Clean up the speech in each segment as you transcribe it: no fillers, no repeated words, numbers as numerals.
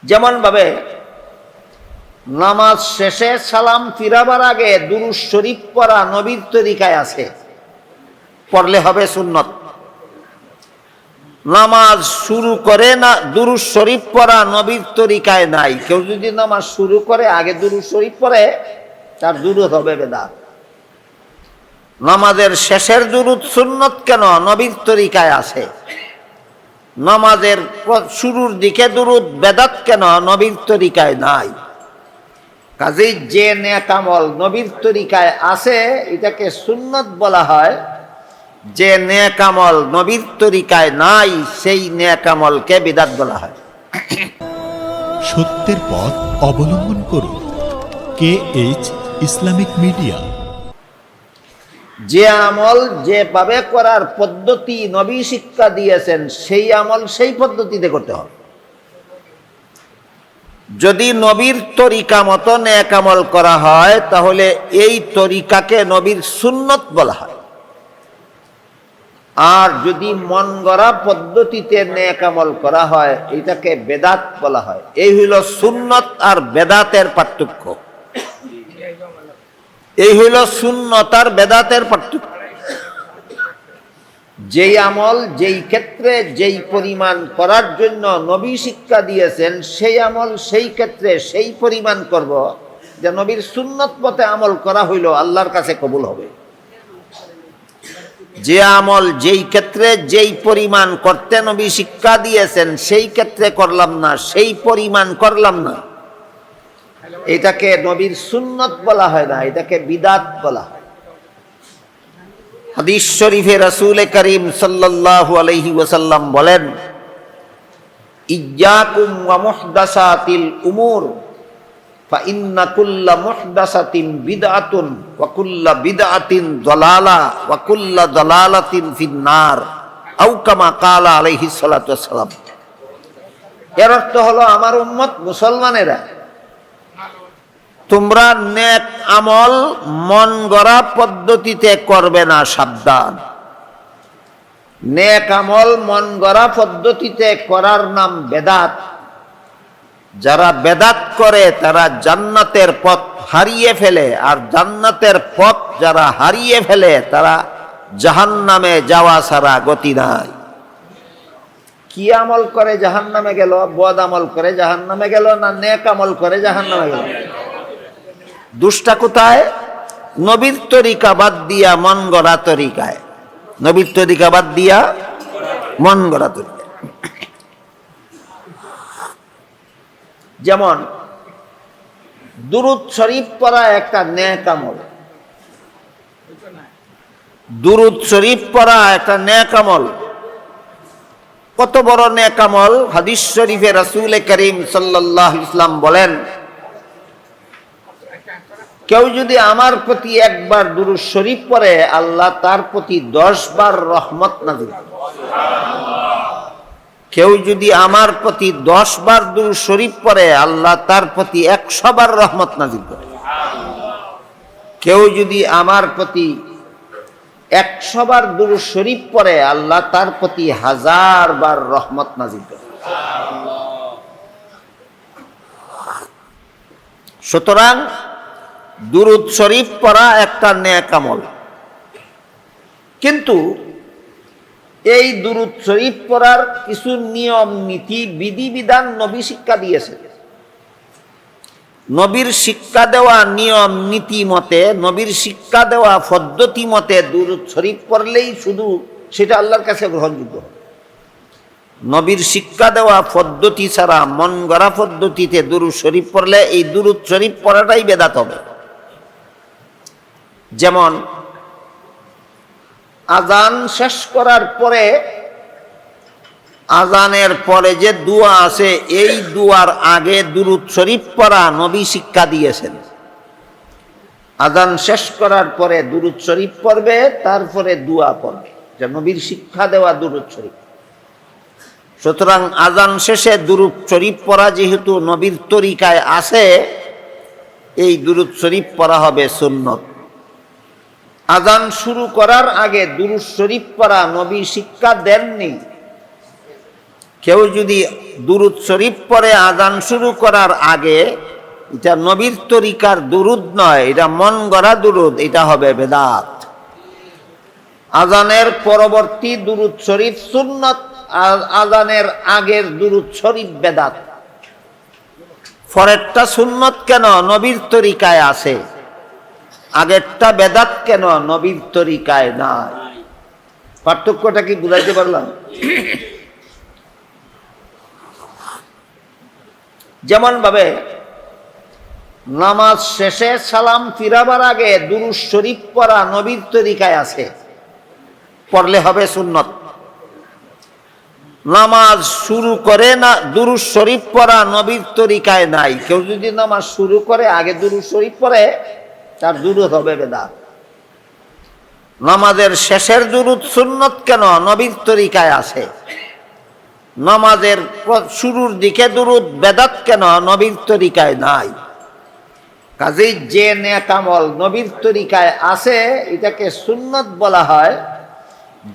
যেমন ভাবে নামাজ শেষে সালাম ফিরাবার আগে দুরূদ শরীফ পড়া নবীর তরিকায় আছে, পড়লে হবে সুন্নত। নামাজ শুরু করে না দুরূদ শরীফ পড়া নবীর তরিকায় নাই। কেউ যদি নামাজ শুরু করে আগে দুরূদ শরীফ পড়ে তার দুরূদ হবে বেদাত। নামাজের শেষের দুরূদ সুন্নত কেন? নবীর তরিকায় আছে। নামাজের শুরুর দিকে দুরূদ বেদাত কেন? নবীর তরিকায় নাই। কাজেই যে নেক আমল নবীর তরিকায় আছে এটাকে সুন্নত বলা হয়, যে নেক আমল নবীর তরিকায় নাই সেই নেক আমলকে বিদআত বলা হয়। সত্যের পথ অবলম্বন করুন। KH Islamic media. যে আমল যেভাবে করার পদ্ধতি নবী শিক্ষা দিয়েছেন সেই আমল সেই পদ্ধতিতে করতে হবে। যদি নবীর তরিকা মতো নেক আমল করা হয় তাহলে এই তরিকাকে নবীর সুন্নত বলা হয়। আর যদি মন গড়া পদ্ধতিতে নেক আমল করা হয় এটাকে বেদাত বলা হয়। এই হইল সুন্নত আর বেদাতের পার্থক্য। এই হইল সুন্নত আর বেদাতের পার্থক্য। যেই আমল যেই ক্ষেত্রে যেই পরিমাণ করার জন্য নবী শিক্ষা দিয়েছেন সেই আমল সেই ক্ষেত্রে সেই পরিমাণ করব, যে নবীর সুন্নত পথে আমল করা হইল আল্লাহর কাছে কবুল হবে। যে আমল যেই ক্ষেত্রে যেই পরিমাণ করতে নবী শিক্ষা দিয়েছেন সেই ক্ষেত্রে করলাম না, সেই পরিমাণ করলাম না, এটাকে নবীর সুন্নত বলা হয় না, এটাকে বিদআত বলা হয়। হাদিস শরীফে রাসূল করিম সাল্লাল্লাহু আলাইহি ওয়াসাল্লাম বলেন, ইয়্যাকুম ওয়া মুহদাসাতিল উমুর ফাইন্না কুল্লা মুহদাসাতিন বিদআতুন ওয়া কুল্লা বিদআতিন দালালা ওয়া কুল্লা দালালাতিন ফিন্নার, আও কামা ক্বালা আলাইহিস সালাতু ওয়াস সালাম। এর অর্থ হলো, আমার উম্মত মুসলমানেরা, তোমরা নেক আমল মন গড়া পদ্ধতিতে করবে না, সাবধান। নেক আমল মন গড়া পদ্ধতিতে করার নাম বেদাত। যারা বেদাত করে তারা জান্নাতের পথ হারিয়ে ফেলে, আর জান্নাতের পথ যারা হারিয়ে ফেলে তারা জাহান্নামে যাওয়া ছাড়া গতি নাই। কি আমল করে জাহান্নামে গেল? বদ আমল করে জাহান্নামে গেল না নেক আমল করে জাহান্নামে গেল? দুষ্টা কোথায়? নবীর তরিকা বাদ দিয়া মন গড়া তরিকায়। নবীর তরিকা বাদ দিয়া মন গড়া তরিকা। যেমন দুরূদ শরীফ পড়া একটা নেক আমল। দুরূদ শরীফ পড়া একটা নেক আমল। কত বড় নেক আমল! হাদিস শরীফে রাসূল করিম সাল্লাল্লাহু আলাইহি ওয়াসাল্লাম বলেন, কেউ যদি আমার প্রতি একবার দুরূদ শরীফ পড়ে আল্লাহ তার প্রতি 10 বার রহমত নাযিল করে। কেউ যদি আমার প্রতি 10 বার দুরূদ শরীফ পড়ে আল্লাহ তার প্রতি 100 বার রহমত নাযিল করে। কেউ যদি আমার প্রতি 100 বার দুরূদ শরীফ পড়ে আল্লাহ তার প্রতি 1000 বার রহমত নাযিল করে। সুতরাং দুরূদ শরীফ পড়া একটা নেক আমল, কিন্তু এই দুরূদ শরীফ পড়ার কিছু নিয়ম নীতি বিধিবিধান নবী শিক্ষা দিয়েছেন। নবীর শিক্ষা দেওয়া নিয়ম নীতি মতে, নবীর শিক্ষা দেওয়া পদ্ধতি মতে দুরূদ শরীফ পড়লেই শুধু সেটা আল্লাহর কাছে গ্রহণযোগ্য। নবীর শিক্ষা দেওয়া পদ্ধতি ছাড়া মন গড়া পদ্ধতিতে দুরূদ শরীফ পড়লে এই দুরূদ শরীফ পড়াটাই বেদাত হবে। যেমন আজান শেষ করার পরে, আজানের পরে যে দোয়া আছে এই দোয়ার আগে দুরূদ শরীফ পড়া নবী শিক্ষা দিয়েছেন। আজান শেষ করার পরে দুরূদ শরীফ পড়বে, তারপরে দোয়া পড়বে, যা নবীর শিক্ষা দেওয়া দুরূদ শরীফ। সুতরাং আজান শেষে দুরূদ শরীফ পড়া যেহেতু নবীর তরিকায় আছে, এই দুরূদ শরীফ পড়া হবে সুন্নত। আজান শুরু করার আগে দুরূদ শরীফ পড়া নবী শিক্ষা দেননি। কেউ যদি দুরুদ শরীফ পড়ে আজান শুরু করার আগে, এটা নবীর তরিকার দুরুদ নয়, এটা মন গড়া দুরুদ, এটা হবে বেদাত। আজানের পরবর্তী দুরুদ শরীফ সুন্নত, আর আজানের আগের দুরুদ শরীফ বেদাত। পরেরটা সুন্নত কেন? নবীর তরিকায় আছে। আগেরটা বেদাত কেন? নবীর তরিকায় নাই। পার্থক্যটা কি বুঝাইতে পারলাম? যেমন ভাবে নামাজ শেষে সালাম ফিরাবার আগে দুরূদ শরীফ পড়া নবীর তরিকায় আছে, পড়লে হবে সুন্নত। নামাজ শুরু করে না দুরূদ শরীফ পড়া নবীর তরিকায় নাই। কেউ যদি নামাজ শুরু করে আগে দুরূদ শরীফ পড়ে, তার দুরূদ হবে বেদাত। নামাজের শেষের দুরূদ সুন্নত কেন? নবীর তরিকায় আছে। নামাজের শুরুর দিকে দুরূদ বেদাত কেন? নবীর তরিকায় নাই। কাজেই যে নেক আমল নবীর তরিকায় আছে এটাকে সুন্নত বলা হয়,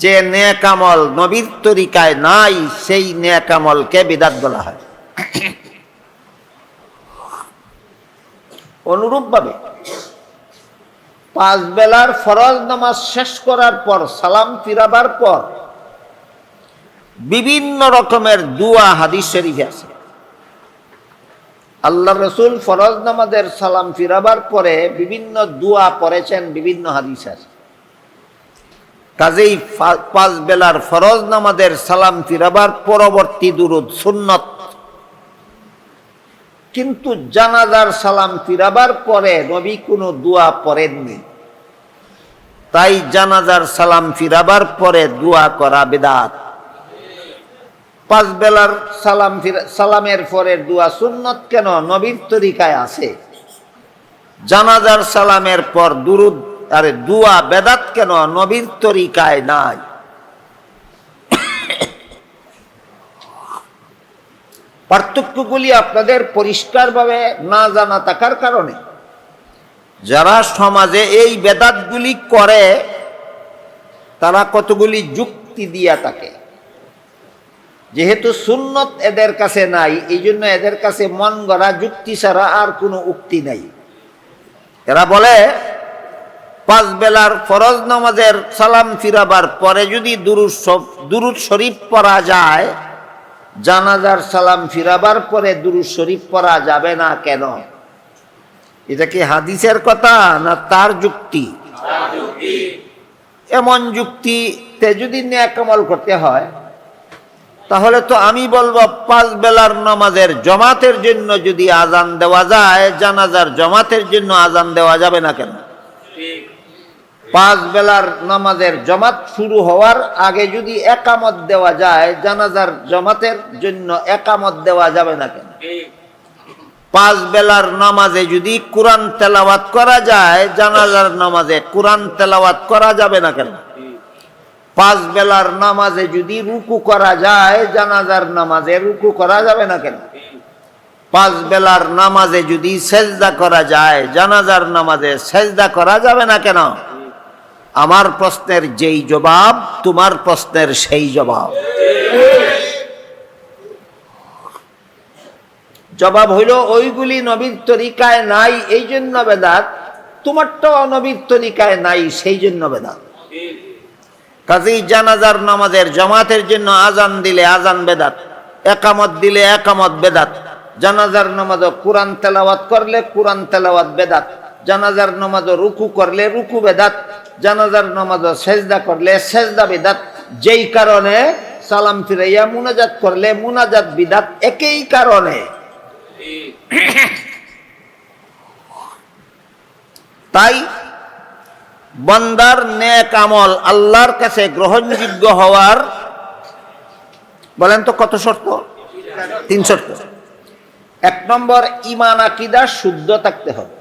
যে নেক আমল নবীর তরিকায় নাই সেই নেক আমলকে বিদআত বলা হয়। অনুরূপভাবে 5 বেলার ফরজ নামাজ শেষ করার পর সালাম ফিরাবার পর বিভিন্ন রকমের দুয়া হাদিস শরীফে আছে। আল্লাহ রসুল ফরজ নামাজের সালাম ফিরাবার পরে বিভিন্ন দুয়া পড়েছেন, বিভিন্ন হাদিস আছে। কাজেই 5 বেলার ফরজ নামাজের সালাম ফিরাবার পরবর্তী দুরূদ সুন্নত, কিন্তু জানাজার সালাম ফিরাবার পরে নবী কোনো দোয়া পড়েননি, তাই জানাজার সালাম ফিরাবার পরে দোয়া করা বিদআত। 5 বেলার সালামের পরের দোয়া সুন্নত কেন? নবীর তরিকায় আছে। জানাজার সালামের পর দুরূদ দোয়া বেদাত কেন? নবীর তরিকায় নাই। পার্থক্যগুলি আপনাদের পরিষ্কারভাবে না জানা থাকার কারণে যারা সমাজে এই বেদাতগুলি করে তারা কতগুলি যুক্তি দিয়া থাকে। যেহেতু সুন্নত এদের কাছে নাই, এই জন্য এদের কাছে মন গড়া যুক্তি ছাড়া আর কোনো উক্তি নাই। এরা বলে 5 বেলার ফরজ নামাজের সালাম ফিরাবার পরে যদি দুরূদ শরীফ পড়া যায়, জানাজার সালাম ফিরাবার পরে দুরূদ শরীফ পড়া যাবে না কেন? এটা কি হাদিসের কথা না তার যুক্তি? এমন যুক্তিতে যদি নেক আমল করতে হয় তাহলে তো আমি বলবো 5 বেলার নামাজের জমাতের জন্য যদি আজান দেওয়া যায়, জানাজার জমাতের জন্য আজান দেওয়া যাবে না কেন? 5 বেলার নামাজের জমাত শুরু হওয়ার আগে যদি একামত দেওয়া যায়, জানাজার জমাতের জন্য একামত দেওয়া যাবে না কেন? 5 বেলার নামাজে যদি কোরআন তেলাওয়াত করা যায়, জানাজার নামাজে কোরআন তেলাওয়াত করা যাবে না কেন? 5 বেলার নামাজে যদি রুকু করা যায়, জানাজার নামাজে রুকু করা যাবে না কেন? 5 বেলার নামাজে যদি সেজদা করা যায়, জানাজার নামাজে সেজদা করা যাবে না কেন? আমার প্রশ্নের যেই জবাব, তোমার প্রশ্নের সেই জবাব। জবাব হইল ওইগুলি নবীর তরিকায় নাই এই জন্য বেদাত, তোমারটাও নবীর তরিকায় নাই সেই জন্য বেদাত। কাজেই জানাজার নামাজের জামাতের জন্য আজান দিলে আজান বেদাত, একামত দিলে একামত বেদাত, জানাজার নামাজে কোরআন তেলাওয়াত করলে কোরআন তেলাওয়াত বেদাত, জানাজার নামাজে রুকু করলে রুকু বেদাত, জানাজার নামাজে সেজদা করলে সেজদা বেদাত। যেই কারণে সালাম ফিরাইয়া মুনাজাত করলে মুনাজাত বিদাত, একই কারণে। তাই বান্দার নেক আমল আল্লাহর কাছে গ্রহণযোগ্য হওয়ার, বলেন তো কত শর্ত? 3 শর্ত। 1 নম্বর ঈমান আকীদা শুদ্ধ থাকতে হবে।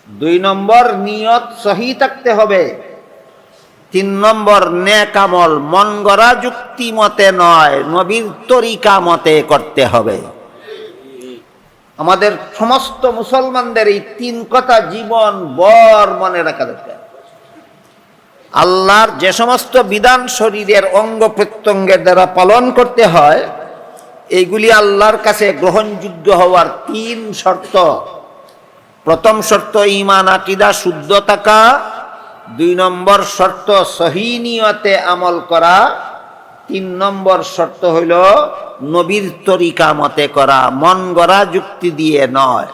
2 নম্বর নিয়ত সহি থাকতে হবে। 3 নম্বর নেক আমল মন গড়া যুক্তি মতে নয়, নবীর তরিকা মতে করতে হবে। আমাদের সমস্ত মুসলমানদের এই 3 কথা জীবন ভর মনে রাখা দরকার। আল্লাহর যে সমস্ত বিধান শরীরের অঙ্গ প্রত্যঙ্গের দ্বারা পালন করতে হয়, এইগুলি আল্লাহর কাছে গ্রহণযোগ্য হওয়ার 3 শর্ত। প্রথম শর্ত ঈমান আকীদা শুদ্ধ থাকা, 2 নম্বর শর্ত সহি নিয়তে আমল করা, 3 নম্বর শর্ত হইল নবীর তরিকা মতে করা, মন গড়া যুক্তি দিয়ে নয়।